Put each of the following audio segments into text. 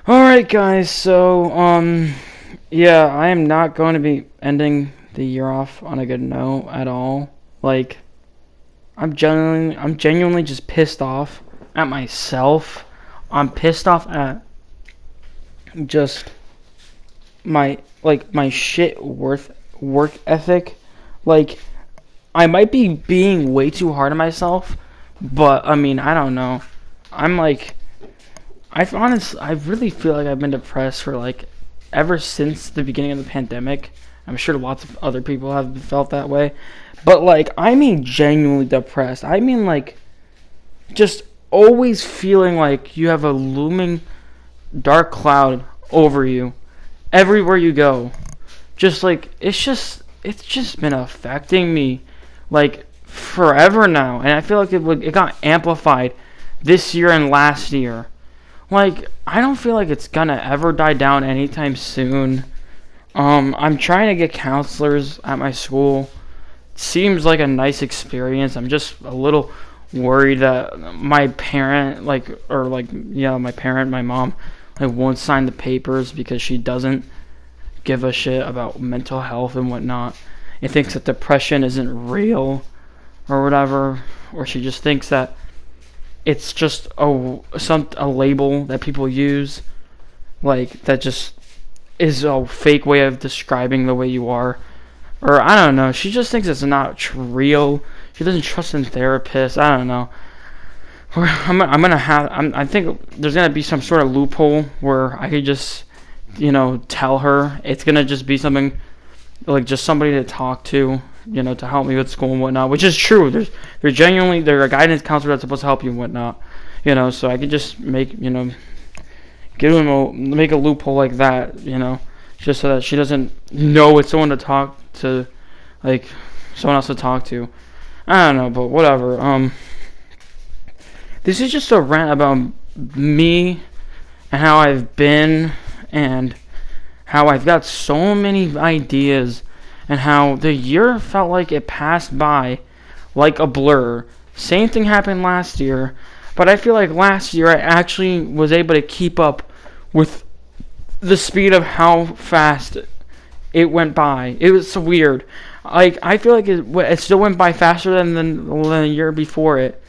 Alright guys, so yeah, I am not going to be ending the year off on a good note at all. Like I'm genuinely just pissed off at myself. I'm pissed off at just my shit work ethic. Like I might be being way too hard on myself, but I mean, I don't know. I'm like I really feel like I've been depressed for like ever since the beginning of the pandemic. I'm sure lots of other people have felt that way. But like, I mean genuinely depressed. I mean like just always feeling like you have a looming dark cloud over you everywhere you go. Just like it's just been affecting me like forever now, and I feel like it got amplified this year and last year. Like, I don't feel like it's gonna ever die down anytime soon. I'm trying to get counselors at my school. Seems like a nice experience. I'm just a little worried that my parent, my parent, my mom, like, won't sign the papers because she doesn't give a shit about mental health and whatnot. It thinks that depression isn't real or whatever, or she just thinks that it's just a label that people use, like that just is a fake way of describing the way you are, or I don't know. She just thinks it's not real. She doesn't trust in therapists. I don't know. I think there's gonna be some sort of loophole where I could just, tell her it's gonna just be something like just somebody to talk to, to help me with school and whatnot, which is true. There's a guidance counselor that's supposed to help you and whatnot, so I could just make a loophole like that, just so that she doesn't know it's someone to talk to, like someone else to talk to. I don't know, but whatever. This is just a rant about me and how I've been and how I've got so many ideas and how the year felt like it passed by like a blur. Same thing happened last year, but I feel like last year I actually was able to keep up with the speed of how fast it went by. It was so weird. Like, I feel like it still went by faster than the year before it,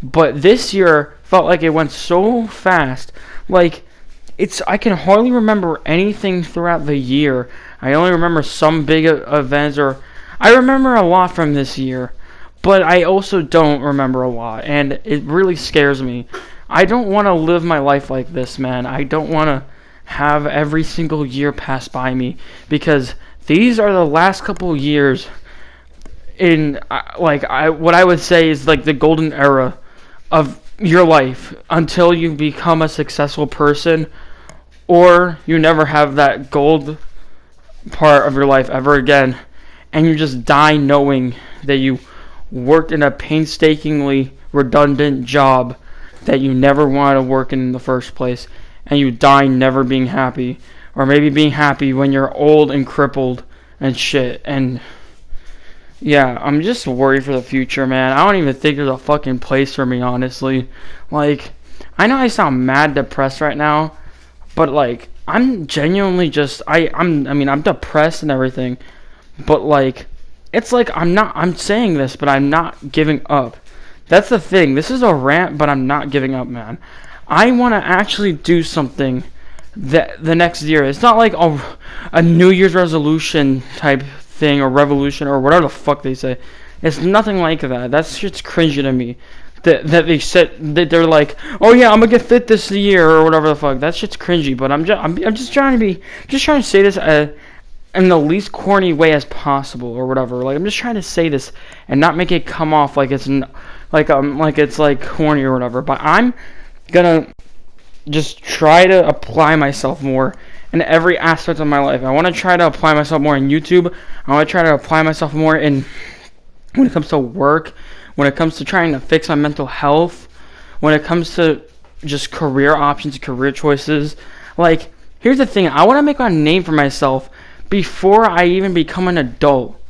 but this year felt like it went so fast. Like, I can hardly remember anything throughout the year. I only remember some big events, or I remember a lot from this year, but I also don't remember a lot, and it really scares me. I don't want to live my life like this, man. I don't want to have every single year pass by me, because these are the last couple years in what I would say is like the golden era of your life until you become a successful person, or you never have that gold part of your life ever again, and you just die knowing that you worked in a painstakingly redundant job that you never wanted to work in the first place, and you die never being happy, or maybe being happy when you're old and crippled and shit. And yeah, I'm just worried for the future, man. I don't even think there's a fucking place for me, honestly. Like, I know I sound mad depressed right now, but like, I'm genuinely just I'm depressed and everything, but like, it's like I'm saying this, but I'm not giving up. That's the thing. This is a rant, but I'm not giving up, man. I want to actually do something that the next year. It's not like a New Year's resolution type thing, or revolution, or whatever the fuck they say. It's nothing like that. That shit's cringy to me. That they said that they're like, oh yeah, I'm gonna get fit this year or whatever the fuck. That shit's cringy. But I'm just trying to say this in the least corny way as possible or whatever. Like, I'm just trying to say this and not make it come off like it's like it's like corny or whatever. But I'm gonna just try to apply myself more in every aspect of my life. I want to try to apply myself more in YouTube. I want to try to apply myself more in when it comes to work, when it comes to trying to fix my mental health, when it comes to just career options, career choices. Like, here's the thing. I want to make a name for myself before I even become an adult.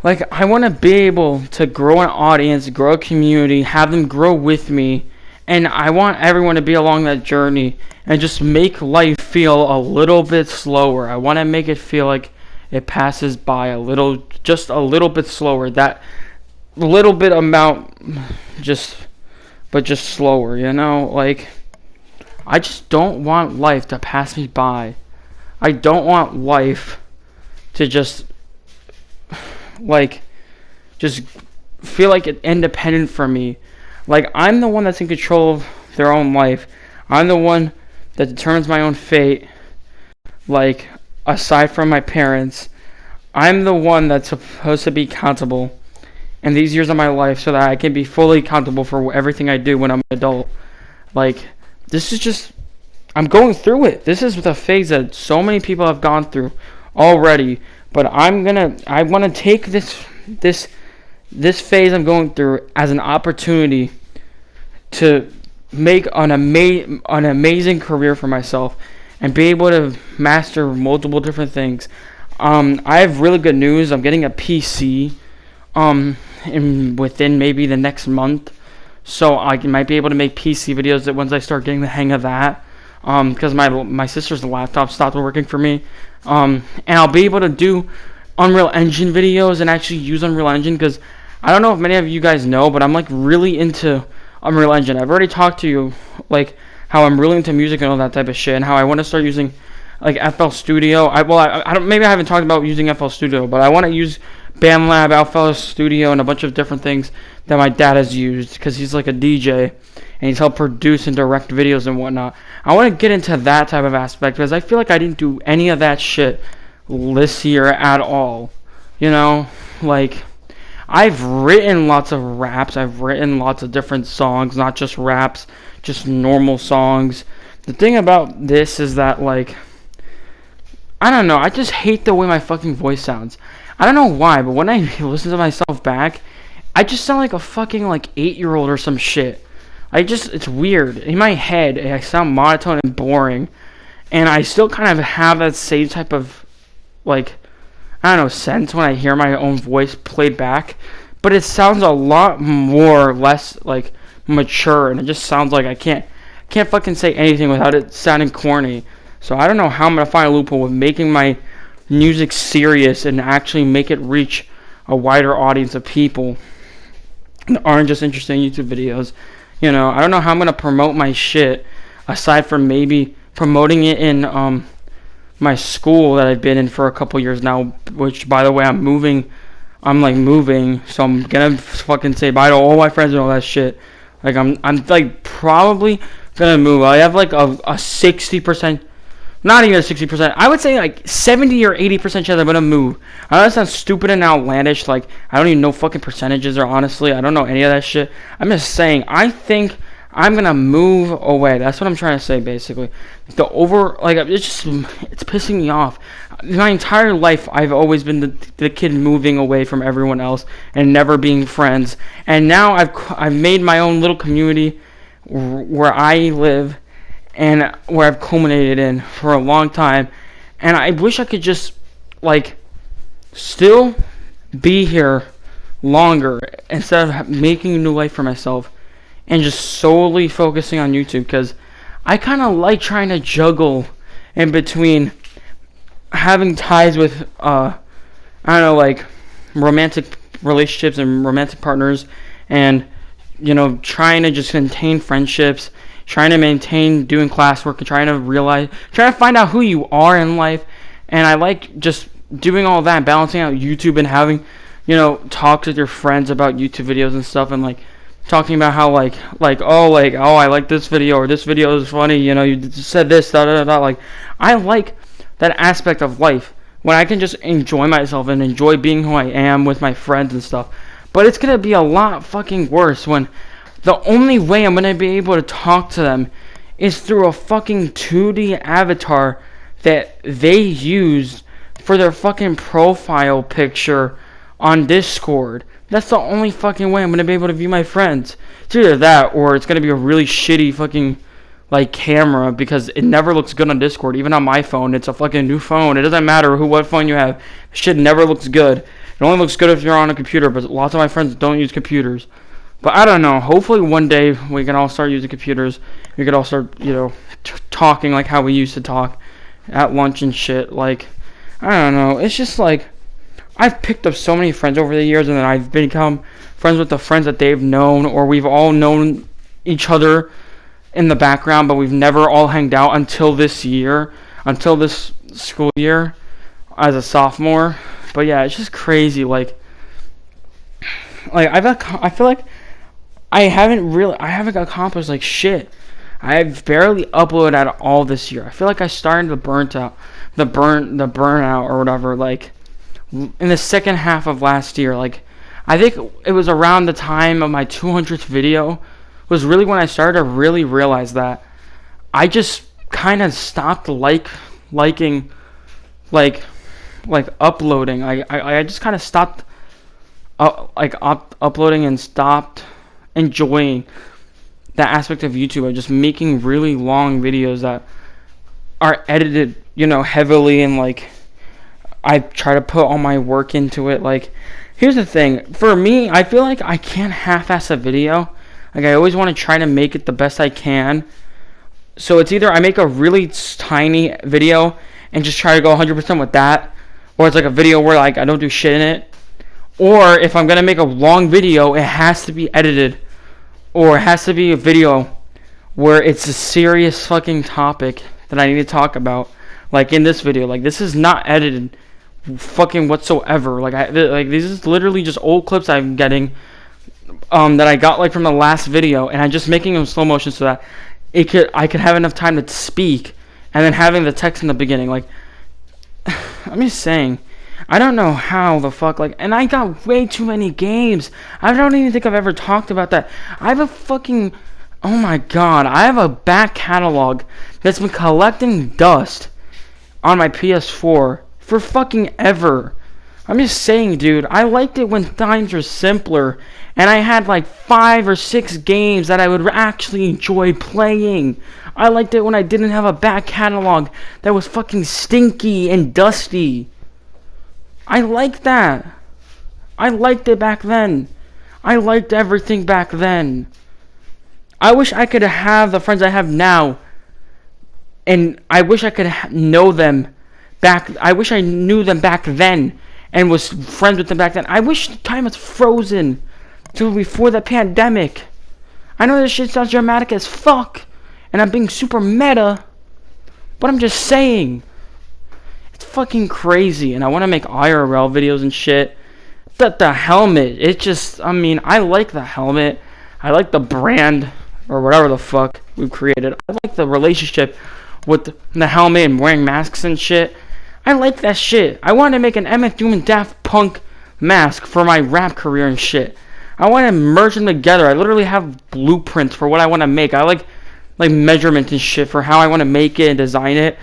Like, I want to be able to grow an audience, grow a community, have them grow with me, And I want everyone to be along that journey and just make life feel a little bit slower. I want to make it feel like it passes by just a little bit slower. That little bit amount, but just slower, you know? Like, I just don't want life to pass me by. I don't want life to just feel like it's independent from me. Like, I'm the one that's in control of their own life. I'm the one that determines my own fate. Like, aside from my parents, I'm the one that's supposed to be accountable in these years of my life so that I can be fully accountable for everything I do when I'm an adult. Like, this is just, I'm going through it. This is the phase that so many people have gone through already. But I want to take this phase I'm going through as an opportunity to make an amazing career for myself and be able to master multiple different things. I have really good news. I'm getting a PC within maybe the next month, so I might be able to make PC videos that once I start getting the hang of that. Because my sister's laptop stopped working for me, and I'll be able to do Unreal Engine videos and actually use Unreal Engine, because I don't know if many of you guys know, but I'm like really into Unreal Engine. I've already talked to you like how I'm really into music and all that type of shit, and how I want to start using like FL Studio. I don't, maybe I haven't talked about using FL Studio, but I want to use BandLab, FL Studio, and a bunch of different things that my dad has used, because he's like a DJ and he's helped produce and direct videos and whatnot. I want to get into that type of aspect, because I feel like I didn't do any of that shit this year at all. You know, like, I've written lots of raps, I've written lots of different songs, not just raps, just normal songs. The thing about this is that, like, I don't know, I just hate the way my fucking voice sounds. I don't know why, but when I listen to myself back, I just sound like a fucking, like, 8-year-old or some shit. It's weird. In my head, I sound monotone and boring, and I still kind of have that same type of, like, I don't know, sense when I hear my own voice played back, but it sounds a lot less, like, mature, and it just sounds like I can't fucking say anything without it sounding corny. So I don't know how I'm gonna find a loophole with making my music serious and actually make it reach a wider audience of people that aren't just interested in YouTube videos. You know, I don't know how I'm gonna promote my shit aside from maybe promoting it in my school that I've been in for a couple years now, which, by the way, I'm moving, so I'm gonna fucking say bye to all my friends and all that shit. Like, I'm like probably gonna move. I have like a 60%, not even a 60%, I would say like 70 or 80% chance I'm gonna move. I know that sounds stupid and outlandish, like, I don't even know fucking percentages, or honestly, I don't know any of that shit. I'm just saying, I think I'm gonna move away. That's what I'm trying to say, basically. It's pissing me off. My entire life, I've always been the kid moving away from everyone else and never being friends. And now I've made my own little community where I live and where I've culminated in for a long time. And I wish I could just, like, still be here longer instead of making a new life for myself and just solely focusing on YouTube, because I kind of like trying to juggle in between having ties with, I don't know, like, romantic relationships and romantic partners, and, you know, trying to just maintain friendships, trying to maintain doing classwork, and trying to find out who you are in life. And I like just doing all that, balancing out YouTube and having, you know, talks with your friends about YouTube videos and stuff, and, like, talking about how, oh, I like this video, or this video is funny, you know, you said this, da da da. Like, I like that aspect of life when I can just enjoy myself and enjoy being who I am with my friends and stuff. But it's gonna be a lot fucking worse when the only way I'm gonna be able to talk to them is through a fucking 2D avatar that they used for their fucking profile picture on Discord. That's the only fucking way I'm gonna be able to view my friends. It's either that, or it's gonna be a really shitty fucking, like, camera, because it never looks good on Discord. Even on my phone, it's a fucking new phone. It doesn't matter what phone you have. Shit never looks good. It only looks good if you're on a computer, but lots of my friends don't use computers. But I don't know. Hopefully one day we can all start using computers. We could all start, talking like how we used to talk at lunch and shit. Like, I don't know. It's just like, I've picked up so many friends over the years, and then I've become friends with the friends that they've known, or we've all known each other in the background, but we've never all hanged out until this school year as a sophomore. But yeah, it's just crazy. Like I feel like I haven't accomplished like shit. I've barely uploaded at all this year. I feel like I started the burnout or whatever, like in the second half of last year. Like, I think it was around the time of my 200th video was really when I started to really realize that I just kind of stopped liking uploading. I just kind of stopped uploading and stopped enjoying that aspect of YouTube of just making really long videos that are edited, heavily, and like I try to put all my work into it. Like, here's the thing. For me, I feel like I can't half-ass a video. Like, I always want to try to make it the best I can. So it's either I make a really tiny video and just try to go 100% with that, or it's like a video where like I don't do shit in it. Or if I'm going to make a long video, it has to be edited, or it has to be a video where it's a serious fucking topic that I need to talk about. Like in this video, like this is not edited fucking whatsoever. Like these is literally just old clips I'm getting that I got like from the last video, and I'm just making them slow motion so that I could have enough time to speak, and then having the text in the beginning. Like, I'm just saying, I don't know how the fuck, like, and I got way too many games. I don't even think I've ever talked about that. I have a fucking, oh my god, I have a back catalog that's been collecting dust on my PS4 for fucking ever. I'm just saying, dude, I liked it when times were simpler, and I had like 5 or 6 games that I would actually enjoy playing. I liked it when I didn't have a back catalog that was fucking stinky and dusty. I liked that. I liked it back then. I liked everything back then. I wish I could have the friends I have now, and I wish I could know them back. I wish I knew them back then and was friends with them back then. I wish time was frozen to before the pandemic. I know this shit sounds dramatic as fuck, and I'm being super meta, but I'm just saying, it's fucking crazy. And I want to make IRL videos and shit. But the helmet, it just, I mean, I like the helmet. I like the brand, or whatever the fuck we've created. I like the relationship with the helmet and wearing masks and shit. I like that shit. I want to make an MF Doom and Daft Punk mask for my rap career and shit. I want to merge them together. I literally have blueprints for what I want to make. I like measurements and shit for how I want to make it and design it.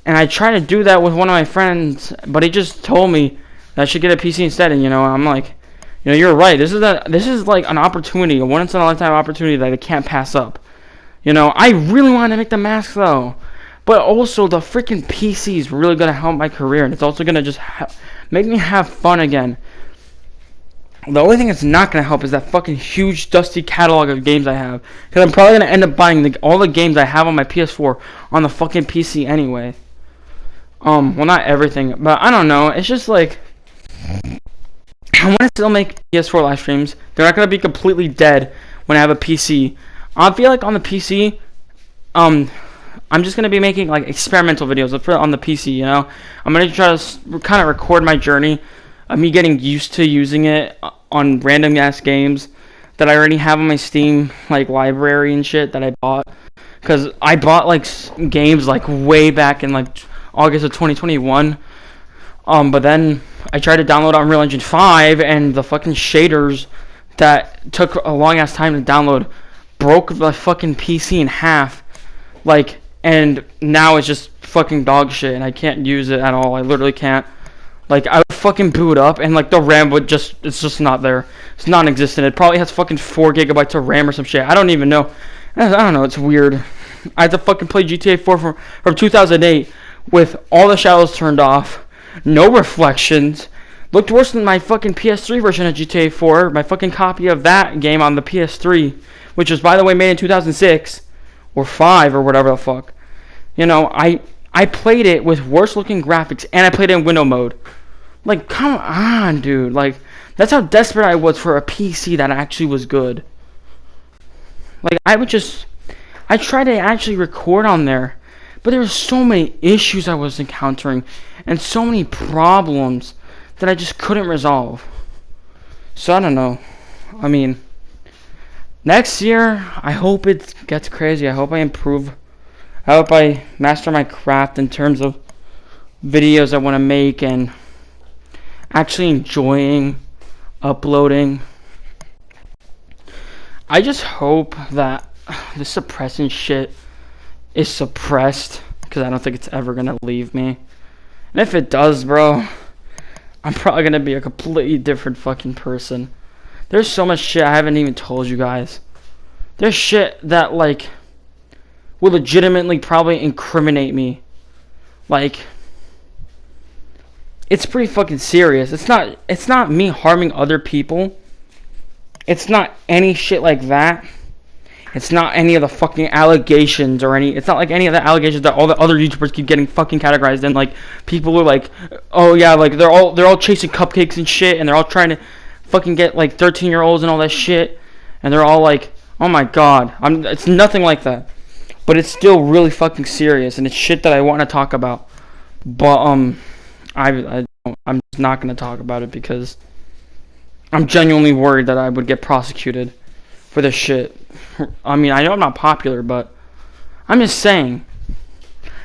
And I try to do that with one of my friends, but he just told me that I should get a PC instead. And I'm like, you're right. This is like an opportunity, a once in a lifetime opportunity that I can't pass up. I really want to make the mask though. But also, the freaking PC is really going to help my career, and it's also going to just make me have fun again. The only thing it's not going to help is that fucking huge, dusty catalog of games I have. Because I'm probably going to end up buying all the games I have on my PS4 on the fucking PC anyway. Well, not everything, but I don't know. It's just like, I want to still make PS4 live streams. They're not going to be completely dead when I have a PC. I feel like on the PC, I'm just going to be making like experimental videos on the PC, I'm going to try to kind of record my journey of me getting used to using it on random ass games that I already have on my Steam like library and shit that I bought. Because I bought like games like way back in like August of 2021. But then I tried to download Unreal Engine 5, and the fucking shaders that took a long ass time to download broke the fucking PC in half. Like, and now it's just fucking dog shit, and I can't use it at all. I literally can't. Like, I would fucking boot up, and like the RAM it's just not there. It's non-existent. It probably has fucking 4 gigabytes of RAM or some shit. I don't even know. I don't know. It's weird. I had to fucking play GTA 4 from 2008 with all the shadows turned off, no reflections. Looked worse than my fucking PS3 version of GTA 4, my fucking copy of that game on the PS3, which was, by the way, made in 2006, or 5, or whatever the fuck. You know, I played it with worse looking graphics, and I played it in window mode. Like, come on, dude. Like, that's how desperate I was for a PC that actually was good. Like, I tried to actually record on there, but there were so many issues I was encountering, and so many problems that I just couldn't resolve. So, I don't know. I mean, next year, I hope it gets crazy. I hope I improve. I hope I master my craft in terms of videos I want to make and actually enjoying uploading. I just hope that the suppressing shit is suppressed, because I don't think it's ever going to leave me. And if it does, bro, I'm probably going to be a completely different fucking person. There's so much shit I haven't even told you guys. There's shit that, like, will legitimately probably incriminate me. Like, it's pretty fucking serious. It's not me harming other people. It's not any shit like that. It's not any of the fucking allegations or it's not like any of the allegations that all the other YouTubers keep getting fucking categorized in. Like, people are like, oh yeah, like they're all chasing cupcakes and shit, and they're all trying to fucking get like 13-year-olds and all that shit, and they're all like, oh my god. It's nothing like that. But it's still really fucking serious, and it's shit that I want to talk about. But I'm just not going to talk about it because I'm genuinely worried that I would get prosecuted for this shit. I mean, I know I'm not popular, but I'm just saying,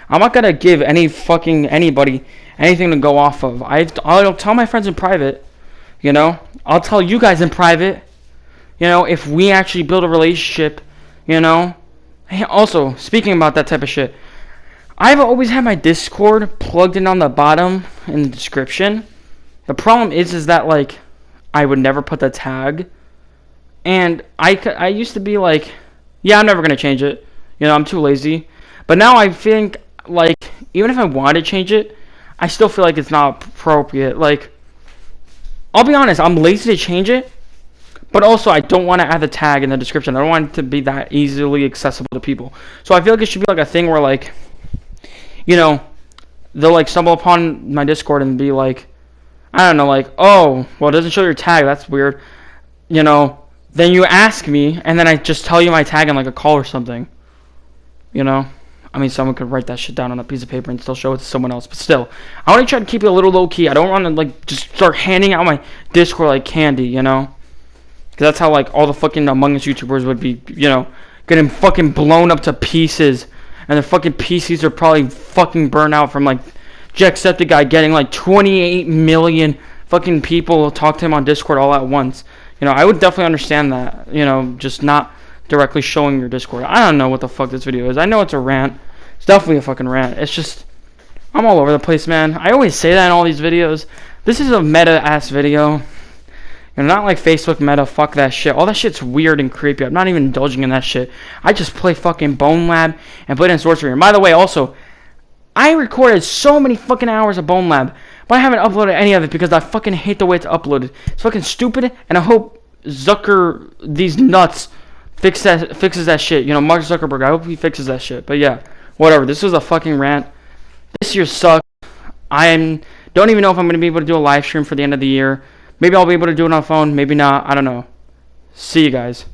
I'm not going to give anybody anything to go off of. I'll tell my friends in private, you know. I'll tell you guys in private, you know, if we actually build a relationship, you know. Hey, also, speaking about that type of shit, I've always had my Discord plugged in on the bottom in the description. The problem is that, like, I would never put the tag. And I used to be like, yeah, I'm never going to change it. You know, I'm too lazy. But now I think, like, even if I wanted to change it, I still feel like it's not appropriate. Like, I'll be honest, I'm lazy to change it. But also, I don't want to add the tag in the description. I don't want it to be that easily accessible to people. So I feel like it should be like a thing where, like, you know, they'll, like, stumble upon my Discord and be like, I don't know, like, oh, well, it doesn't show your tag. That's weird. You know, then you ask me, and then I just tell you my tag in, like, a call or something. You know? I mean, someone could write that shit down on a piece of paper and still show it to someone else. But still, I want to try to keep it a little low-key. I don't want to, like, just start handing out my Discord like candy, you know? Because that's how, like, all the fucking Among Us YouTubers would be, you know, getting fucking blown up to pieces. And their fucking PCs are probably fucking burnt out from, like, Jacksepticeye getting, like, 28 million fucking people talk to him on Discord all at once. You know, I would definitely understand that, you know, just not directly showing your Discord. I don't know what the fuck this video is. I know it's a rant. It's definitely a fucking rant. It's just, I'm all over the place, man. I always say that in all these videos. This is a meta-ass video. And not like Facebook meta, fuck that shit. All that shit's weird and creepy. I'm not even indulging in that shit. I just play fucking Bone Lab and put in Sorcery. And by the way, also, I recorded so many fucking hours of Bone Lab, but I haven't uploaded any of it because I fucking hate the way it's uploaded. It's fucking stupid, and I hope these nuts, fixes that shit. You know, Mark Zuckerberg, I hope he fixes that shit. But yeah, whatever. This was a fucking rant. This year sucked. Don't even know if I'm going to be able to do a live stream for the end of the year. Maybe I'll be able to do it on phone. Maybe not. I don't know. See you guys.